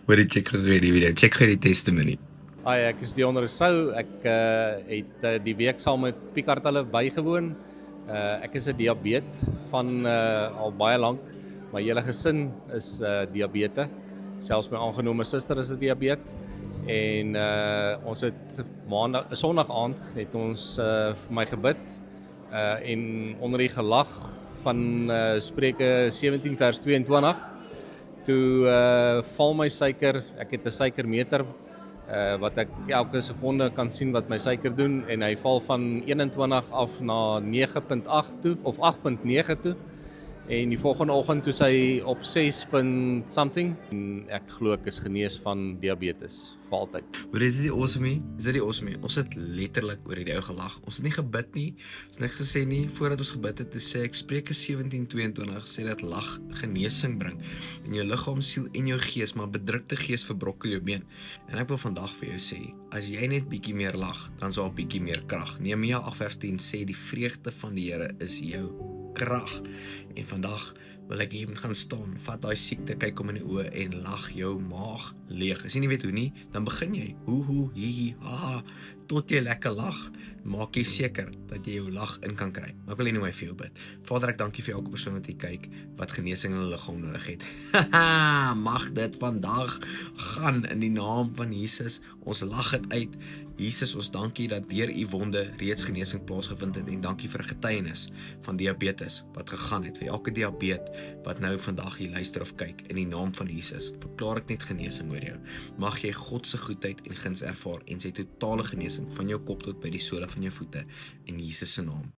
Maar check gou die video, check gou die testimony. Hi, ek is Dion Rousseau. Ek het die week saam met Picard hulle bygewoon. Ek is 'n diabetes van al baie lank. My hele gesin is diabetes. Selfs my aangenome suster is 'n diabetes. En ons het Sondag aand het ons vir my gebid en onder die gelag van Spreuke 17 vers 22. Toe val my suiker, ek het 'n suikermeter wat ek elke sekonde kan sien wat my suiker doen en hy val van 21 af na 9.8 toe of 8.9 toe. En die volgende oggend toe sy op 6 something en ek glo ek is genees van diabetes vir altyd. Maar is dit awesome? Is dit awesome? Ons het letterlik oor hierdie ou gelag. Ons het nie gebid nie. Ons het niks gesê nie voordat ons gebid het. Toe sê ek Spreuke 17:22 sê dat lag genesing bring in jou liggaam, siel en jou gees, maar bedrukte gees verbrokkel jou been. En ek wil vandag vir jou sê, as jy net bietjie meer lag, dan sal bietjie meer krag. Nehemia 8:10 sê die vreugde van die Here is jou krag. En vandag wil ek hier moet gaan staan, vat daai siekte, kyk hom in die oë en lag jou maag leeg. As jy nie weet hoe nie, dan begin jy hi ha tot jy lekker lag. Maak jy seker dat jy jou lag in kan kry. Maar ek wil nie vir jou bid. Vader, ek dankie vir elke persoon wat hier kyk wat genesing in hulle liggaam nodig het. Mag dit vandag gaan in die naam van Jesus. Ons lag dit uit. Jesus, ons dankie dat deur u wonde reeds genesing plaasgevind het en dankie vir 'n getuienis van diabetes wat gegaan het. Vir elke diabetes wat nou vandag hier luister of kyk, in die naam van Jesus, verklaar ek net genesing oor jou. Mag jy God se goedheid en guns ervaar en sy totale genesing van jou kop tot by die sole van jou voete in Jesus se naam.